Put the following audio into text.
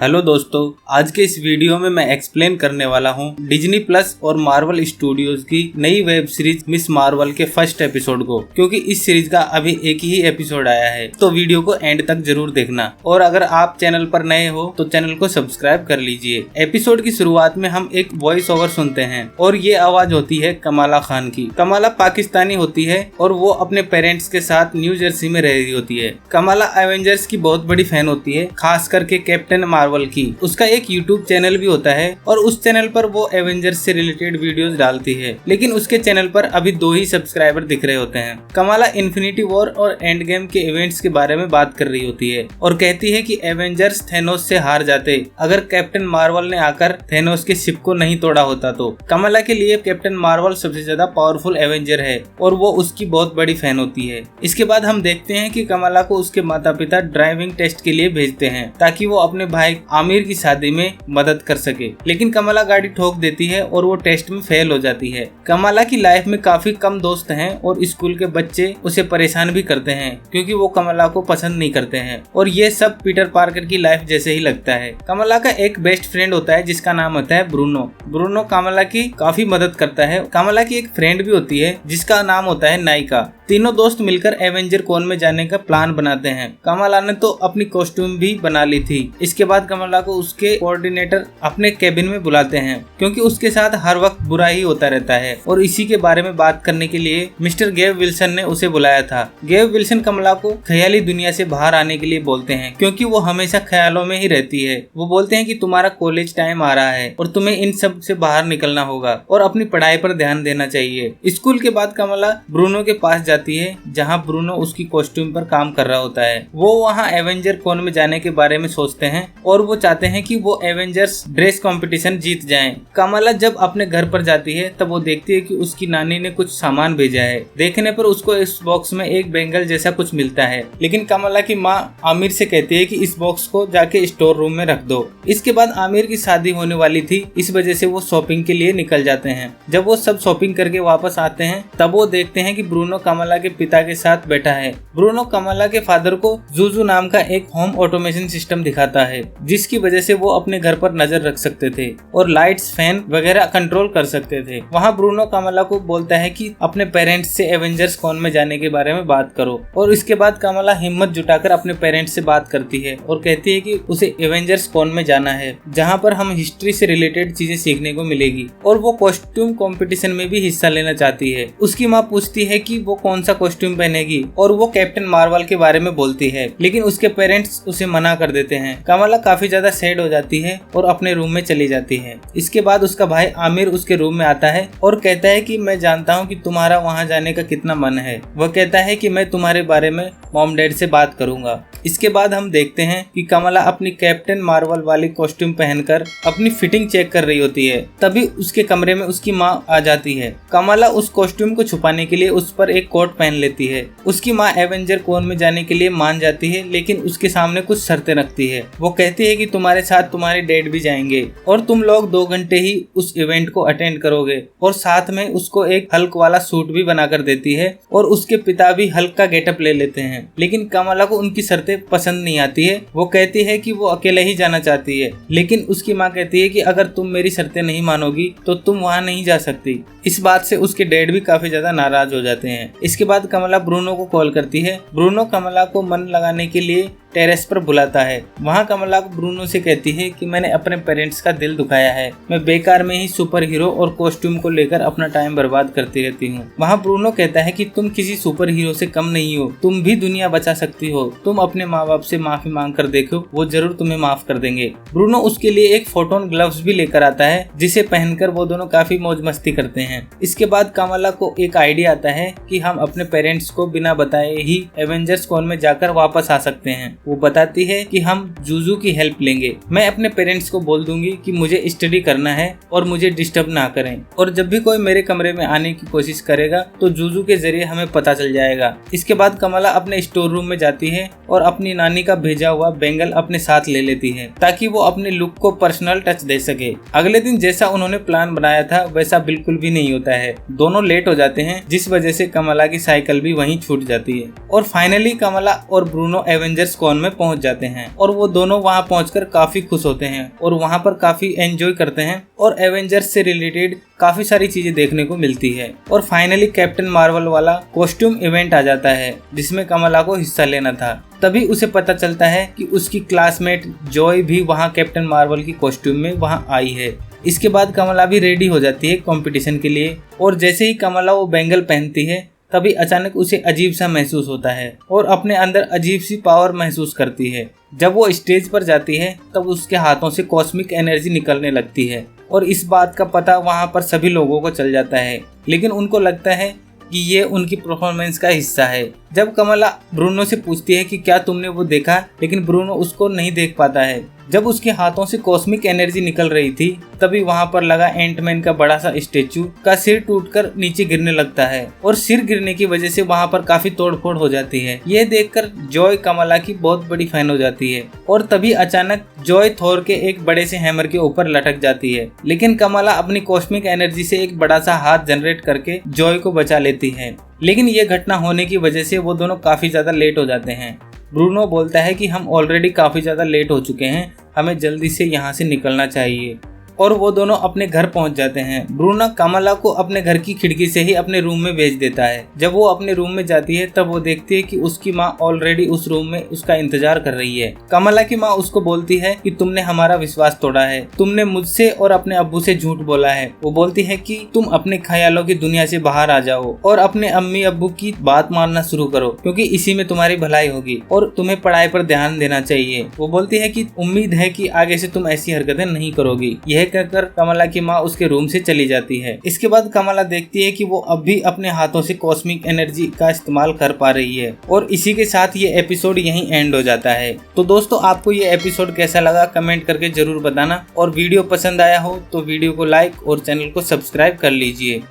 Hello दोस्तों, आज के इस वीडियो में मैं एक्सप्लेन करने वाला हूँ डिज्नी प्लस और मार्वल स्टूडियोज की नई वेब सीरीज मिस मार्वल के फर्स्ट एपिसोड को, क्योंकि इस सीरीज का अभी एक ही एपिसोड आया है। तो वीडियो को एंड तक जरूर देखना और अगर आप चैनल पर नए हो तो चैनल को सब्सक्राइब कर लीजिए। एपिसोड की शुरुआत में हम एक वॉइस ओवर सुनते हैं और ये आवाज होती है कमाला खान की। कमाला पाकिस्तानी होती है और वो अपने पेरेंट्स के साथ न्यू जर्सी में रह रही होती है। कमाला एवेंजर्स की बहुत बड़ी फैन होती है, खास करके कैप्टन मार्वल की। उसका एक यूट्यूब चैनल भी होता है और उस चैनल पर वो एवेंजर्स से रिलेटेड वीडियोस डालती है, लेकिन उसके चैनल पर अभी 2 ही सब्सक्राइबर दिख रहे होते हैं। कमाला इन्फिनिटी वॉर और एंड गेम के इवेंट्स के बारे में बात कर रही होती है और कहती है कि एवेंजर्स थेनोस से हार जाते अगर कैप्टन मार्वल ने आकर थेनोस के शिप को नहीं तोड़ा होता। तो कमाला के लिए कैप्टन मार्वल सबसे ज्यादा पावरफुल एवेंजर है और वो उसकी बहुत बड़ी फैन होती है। इसके बाद हम देखते हैं कि कमाला को उसके माता पिता ड्राइविंग टेस्ट के लिए भेजते हैं ताकि वो अपने भाई आमिर की शादी में मदद कर सके, लेकिन कमाला गाड़ी ठोक देती है और वो टेस्ट में फेल हो जाती है। कमाला की लाइफ में काफी कम दोस्त हैं और स्कूल के बच्चे उसे परेशान भी करते हैं क्योंकि वो कमाला को पसंद नहीं करते हैं और ये सब पीटर पार्कर की लाइफ जैसे ही लगता है। कमाला का एक बेस्ट फ्रेंड होता है जिसका नाम होता है ब्रूनो। ब्रूनो कमाला की काफी मदद करता है। कमाला की एक फ्रेंड भी होती है जिसका नाम होता है नायिका। तीनों दोस्त मिलकर एवेंजर कॉन में जाने का प्लान बनाते हैं। कमाला ने तो अपनी कॉस्ट्यूम भी बना ली थी। इसके बाद कमाला को उसके कोऑर्डिनेटर अपने केबिन में बुलाते हैं क्योंकि उसके साथ हर वक्त बुरा ही होता रहता है और इसी के बारे में बात करने के लिए मिस्टर गेव विल्सन ने उसे बुलाया था। गेव विल्सन कमला को ख्याली दुनिया से बाहर आने के लिए बोलते हैं क्योंकि वो हमेशा ख्यालों में ही रहती है। वो बोलते हैं कि तुम्हारा कॉलेज टाइम आ रहा है और तुम्हें इन सब से बाहर निकलना होगा और अपनी पढ़ाई पर ध्यान देना चाहिए। स्कूल के बाद कमला ब्रूनो के पास जाती है जहाँ ब्रूनो उसकी कॉस्ट्यूम पर काम कर रहा होता है। वो वहाँ एवेंजर कॉन में जाने के बारे में सोचते हैं और वो चाहते हैं कि वो एवेंजर्स ड्रेस कंपटीशन जीत जाएं। कमला जब अपने घर पर जाती है तब वो देखती है कि उसकी नानी ने कुछ सामान भेजा है। देखने पर उसको इस बॉक्स में एक बेंगल जैसा कुछ मिलता है, लेकिन कमला की माँ आमिर से कहती है कि इस बॉक्स को जाके स्टोर रूम में रख दो। इसके बाद आमिर की शादी होने वाली थी, इस वजह से वो शॉपिंग के लिए निकल जाते हैं। जब वो सब शॉपिंग करके वापस आते हैं तब वो देखते हैं कि ब्रूनो कमला के पिता के साथ बैठा है। ब्रूनो कमला के फादर को जूजू नाम का एक होम ऑटोमेशन सिस्टम दिखाता है जिसकी वजह से वो अपने घर पर नजर रख सकते थे और लाइट्स, फैन वगैरह कंट्रोल कर सकते थे। वहाँ ब्रूनो कमला को बोलता है कि अपने पेरेंट्स से एवेंजर्स कॉन में जाने के बारे में बात करो और इसके बाद कमला हिम्मत जुटाकर अपने पेरेंट्स से बात करती है और कहती है कि उसे एवेंजर्स कॉन में जाना है जहाँ पर हम हिस्ट्री से रिलेटेड चीजें सीखने को मिलेगी और वो कॉस्ट्यूम कंपटीशन में भी हिस्सा लेना चाहती है। उसकी माँ पूछती है कि वो कौन सा कॉस्ट्यूम पहनेगी और वो कैप्टन मार्वल के बारे में बोलती है, लेकिन उसके पेरेंट्स उसे मना कर देते हैं। कमला काफी ज्यादा सैड हो जाती है और अपने रूम में चली जाती है। इसके बाद उसका भाई आमिर उसके रूम में आता है और कहता है कि मैं जानता हूँ कि तुम्हारा वहाँ जाने का कितना मन है। वह कहता है कि मैं तुम्हारे बारे में मॉम डैड से बात करूंगा। इसके बाद हम देखते हैं कि कमला अपनी कैप्टन मार्वल वाली कॉस्ट्यूम पहनकर अपनी फिटिंग चेक कर रही होती है। तभी उसके कमरे में उसकी माँ आ जाती है। कमला उस कॉस्ट्यूम को छुपाने के लिए उस पर एक कोट पहन लेती है। उसकी माँ एवेंजर कॉन में जाने के लिए मान जाती है, लेकिन उसके सामने कुछ शर्तें रखती है। वो कहती है कि तुम्हारे साथ तुम्हारे डैड भी जाएंगे और तुम लोग 2 घंटे ही उस इवेंट को अटेंड करोगे और साथ में उसको एक हल्क वाला सूट भी बनाकर देती है और उसके पिता भी हल्क का गेटअप ले लेते हैं। लेकिन कमला को उनकी शर्तें पसंद नहीं आती है। वो कहती है कि वो अकेले ही जाना चाहती है, लेकिन उसकी माँ कहती है कि अगर तुम मेरी शर्तें नहीं मानोगी तो तुम वहाँ नहीं जा सकती। इस बात से उसके डैड भी काफी ज्यादा नाराज हो जाते हैं। इसके बाद कमला ब्रूनो को कॉल करती है। ब्रूनो कमला को मन लगाने के लिए टेरेस पर बुलाता है। वहाँ कमला ब्रूनो से कहती है कि मैंने अपने पेरेंट्स का दिल दुखाया है। मैं बेकार में ही सुपर हीरो और कॉस्ट्यूम को लेकर अपना टाइम बर्बाद करती रहती हूँ। वहाँ ब्रूनो कहता है कि तुम किसी सुपर हीरो से कम नहीं हो, तुम भी दुनिया बचा सकती हो। तुम अपने माँ बाप से माफी मांग कर देखो, वो जरूर तुम्हें माफ कर देंगे। ब्रूनो उसके लिए एक फोटोन ग्लव्स भी लेकर आता है जिसे पहनकर वो दोनों काफी मौज मस्ती करते हैं। इसके बाद कमला को एक आइडिया आता है कि हम अपने पेरेंट्स को बिना बताए ही एवेंजर्स कॉन में जाकर वापस आ सकते हैं। वो बताती है कि हम जूजू की हेल्प लेंगे। मैं अपने पेरेंट्स को बोल दूंगी कि मुझे स्टडी करना है और मुझे डिस्टर्ब ना करें, और जब भी कोई मेरे कमरे में आने की कोशिश करेगा तो जूजू के जरिए हमें पता चल जाएगा। इसके बाद कमला अपने स्टोर रूम में जाती है और अपनी नानी का भेजा हुआ बेंगल अपने साथ ले लेती है ताकि वो अपने लुक को पर्सनल टच दे सके। अगले दिन जैसा उन्होंने प्लान बनाया था वैसा बिल्कुल भी नहीं होता है। दोनों लेट हो जाते हैं जिस वजह से कमला की साइकिल भी वहीं छूट जाती है और फाइनली कमला और ब्रूनो एवेंजर्स कॉन जोन में पहुंच जाते हैं और वो दोनों वहां पहुंचकर काफी खुश होते हैं और वहां पर काफी एंजॉय करते हैं और एवेंजर्स से रिलेटेड काफी सारी चीजें देखने को मिलती है। और फाइनली कैप्टन मार्वल वाला कॉस्ट्यूम इवेंट आ जाता है जिसमें कमला को हिस्सा लेना था। तभी उसे पता चलता है कि उसकी क्लासमेट जॉय भी वहां कैप्टन मार्वल की कॉस्ट्यूम में वहां आई है। इसके बाद कमला भी रेडी हो जाती है कंपटीशन के लिए और जैसे ही कमला वो बैंगल पहनती है तभी अचानक उसे अजीब सा महसूस होता है और अपने अंदर अजीब सी पावर महसूस करती है। जब वो स्टेज पर जाती है तब उसके हाथों से कॉस्मिक एनर्जी निकलने लगती है और इस बात का पता वहां पर सभी लोगों को चल जाता है, लेकिन उनको लगता है कि ये उनकी परफॉर्मेंस का हिस्सा है। जब कमला ब्रूनो से पूछती है कि क्या तुमने वो देखा, लेकिन ब्रूनो उसको नहीं देख पाता है। जब उसके हाथों से कॉस्मिक एनर्जी निकल रही थी तभी वहां पर लगा एंटमैन का बड़ा सा स्टेचू का सिर टूटकर नीचे गिरने लगता है और सिर गिरने की वजह से वहां पर काफी तोड़फोड़ हो जाती है। ये देखकर जॉय कमला की बहुत बड़ी फैन हो जाती है और तभी अचानक जॉय थोर के एक बड़े से हैमर के ऊपर लटक जाती है, लेकिन कमला अपनी कॉस्मिक एनर्जी से एक बड़ा सा हाथ जनरेट करके जॉय को बचा लेती है। लेकिन ये घटना होने की वजह से वो दोनों काफी ज्यादा लेट हो जाते हैं। ब्रूनो बोलता है कि हम ऑलरेडी काफी ज्यादा लेट हो चुके हैं, हमें जल्दी से यहाँ से निकलना चाहिए और वो दोनों अपने घर पहुंच जाते हैं। ब्रूनो कमला को अपने घर की खिड़की से ही अपने रूम में भेज देता है। जब वो अपने रूम में जाती है तब वो देखती है कि उसकी माँ ऑलरेडी उस रूम में उसका इंतजार कर रही है। कमला की माँ उसको बोलती है कि तुमने हमारा विश्वास तोड़ा है, तुमने मुझसे और अपने अब्बू से झूठ बोला है। वो बोलती है कि तुम अपने ख्यालों की दुनिया से बाहर आ जाओ और अपने अम्मी अब्बू की बात मानना शुरू करो, क्योंकि इसी में तुम्हारी भलाई होगी और तुम्हें पढ़ाई पर ध्यान देना चाहिए। वो बोलती है कि उम्मीद है कि आगे से तुम ऐसी हरकतें नहीं करोगी। यह कहकर कमला की माँ उसके रूम से चली जाती है। इसके बाद कमला देखती है कि वो अब भी अपने हाथों से कॉस्मिक एनर्जी का इस्तेमाल कर पा रही है और इसी के साथ ये एपिसोड यहीं एंड हो जाता है। तो दोस्तों, आपको ये एपिसोड कैसा लगा कमेंट करके जरूर बताना और वीडियो पसंद आया हो तो वीडियो को लाइक और चैनल को सब्सक्राइब कर लीजिए।